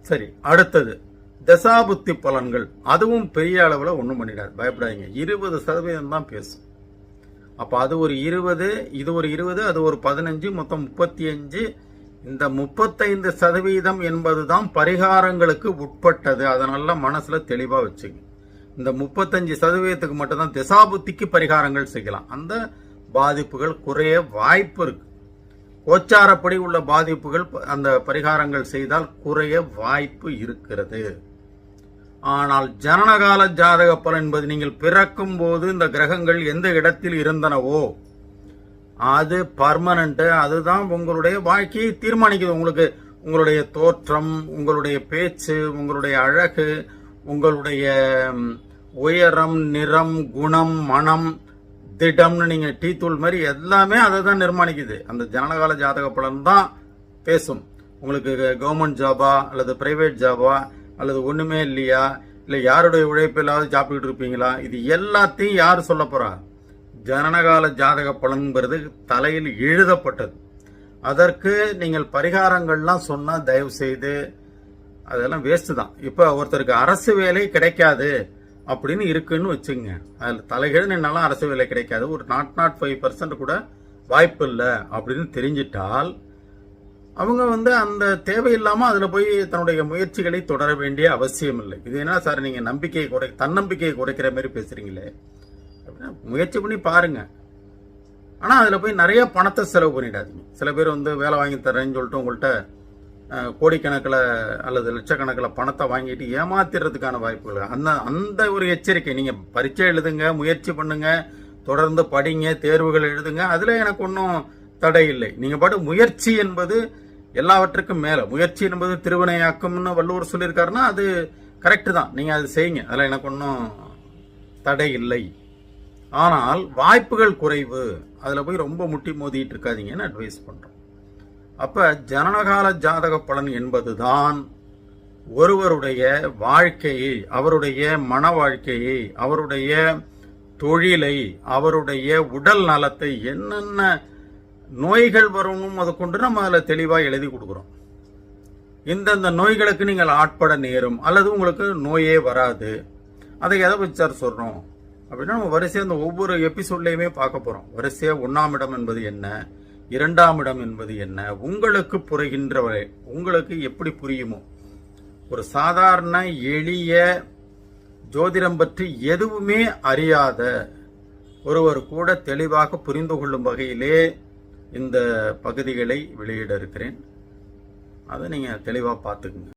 சரி, அடுத்தது தசாபுத்தி பலன்கள். அதுவும் பெரிய அளவுல ஒண்ணும் பண்ணிடாது, பயப்படாதீங்க. 20% தான் பேசும். அப்ப அது ஒரு 20, இது ஒரு 20, அது ஒரு 15, மொத்தம் 35. இந்த 35% என்பதுதான் பரிகாரங்களுக்கு உட்பட்டது. அதனால மனசுல தெளிவா வச்சுங்க. இந்த 35%க்கு மட்டும் தான் திசாபுத்திக்கு பரிகாரங்கள் செய்யலாம். அந்த பாதிப்புகள் குறைய வாய்ப்பு இருக்கு. கோச்சாரப்படி உள்ள பாதிப்புகள் அந்த பரிகாரங்கள் செய்தால் குறைய வாய்ப்பு இருக்கிறது. ஆனால் ஜனனகால ஜாதக பலன் என்பது நீங்கள் பிறக்கும் போது இந்த கிரகங்கள் எந்த இடத்தில் இருந்தனவோ அது பர்மனன்ட். அதுதான் உங்களுடைய வாழ்க்கையை தீர்மானிக்குது. உங்களுக்கு உங்களுடைய தோற்றம், உங்களுடைய பேச்சு, உங்களுடைய அழகு, உங்களுடைய உயரம், நிறம், குணம், மனம், திடம்னு நீங்க டீ தூள் மாதிரி எல்லாமே அதை தான் நிர்மாணிக்குது. அந்த ஜனனகால ஜாதக பலன் தான் பேசும். உங்களுக்கு கவர்மெண்ட் ஜாபா அல்லது பிரைவேட் ஜாபா அல்லது ஒண்ணுமே இல்லையா, இல்ல யாருடைய உழைப்பு இல்லாத சாப்பிட்டுட்டு இருப்பீங்களா, இது எல்லாத்தையும் யாரு சொல்ல போறா? ஜனனகால ஜாதக பலன்கிறது தலையில் எழுதப்பட்டது. அதற்கு நீங்கள் பரிகாரங்கள்லாம் சொன்னா தயவு செய்து அதெல்லாம் வேஸ்ட் தான். இப்ப ஒருத்தருக்கு அரசு வேலை கிடைக்காது அப்படின்னு இருக்குன்னு வச்சுங்க, அதுல தலைகீழ் நின்னாலும் அரசு வேலை கிடைக்காது, ஒரு 0.05% கூட வாய்ப்பு இல்லை அப்படின்னு தெரிஞ்சிட்டால் அவங்க அந்த தேவையில்லாம அதுல போய் தன்னுடைய முயற்சிகளை தொடர வேண்டிய அவசியம் இல்லை. இது என்ன சார் நீங்க நம்பிக்கையை தன்னம்பிக்கையை குறைக்கிற மாதிரி பேசுறீங்களே அப்படின்னா முயற்சி பண்ணி பாருங்க. ஆனா அதுல போய் நிறைய பணத்தை செலவு பண்ணிடாதீங்க. சில பேர் வேலை வாங்கி தரேன்னு சொல்லிட்டு உங்கள்கிட்ட கோடிக்கணக்கில் அல்லது லட்சக்கணக்கில் பணத்தை வாங்கிட்டு ஏமாத்திடுறதுக்கான வாய்ப்புகள். அந்த ஒரு எச்சரிக்கை. நீங்க பரீட்சை எழுதுங்க, முயற்சி பண்ணுங்க, தொடர்ந்து படிங்க, தேர்வுகள் எழுதுங்க, அதுல எனக்கு ஒன்றும் தடை இல்லை. நீங்க பாட்டு முயற்சி என்பது எல்லாவற்றுக்கும் மேல. முயற்சி என்பது திருவினையாக்கும்னு வள்ளுவர் சொல்லியிருக்காருன்னா அது கரெக்ட் தான். நீங்க அது செய்யுங்க, அதுல எனக்கு ஒன்றும் தடை இல்லை. ஆனால் வாய்ப்புகள் குறைவு, அதுல போய் ரொம்ப முட்டி மோதிட்டு இருக்காதீங்கன்னு அட்வைஸ் பண்றோம். அப்ப ஜனனகால ஜாதக பலன் என்பதுதான் ஒருவருடைய வாழ்க்கையை, அவருடைய மன வாழ்க்கையை, அவருடைய தொழிலை, அவருடைய உடல் நலத்தை, என்னென்ன நோய்கள் வரும் அதை கொண்டு நம்ம அதில் தெளிவாக எழுதி கொடுக்குறோம். இந்தந்த நோய்களுக்கு நீங்கள் ஆட்பட நேரும் அல்லது உங்களுக்கு நோயே வராது. அதை எதை வச்சு சொல்றோம் அப்படின்னா நம்ம வரிசையாக அந்த ஒவ்வொரு எபிசோட்லையுமே பார்க்க போறோம். வரிசையா 1ஆம் இடம் என்பது என்ன, 2ஆம் இடம் என்பது என்ன, உங்களுக்கு புரிகின்றவரை உங்களுக்கு எப்படி புரியுமோ. ஒரு சாதாரண எளிய ஜோதிடம் பற்றி எதுவுமே அறியாத ஒருவர் கூட தெளிவாக புரிந்து கொள்ளும் வகையிலே இந்த பகுதிகளை வெளியிட இருக்கிறேன். அதை நீங்க தெளிவா பார்த்துக்குங்க.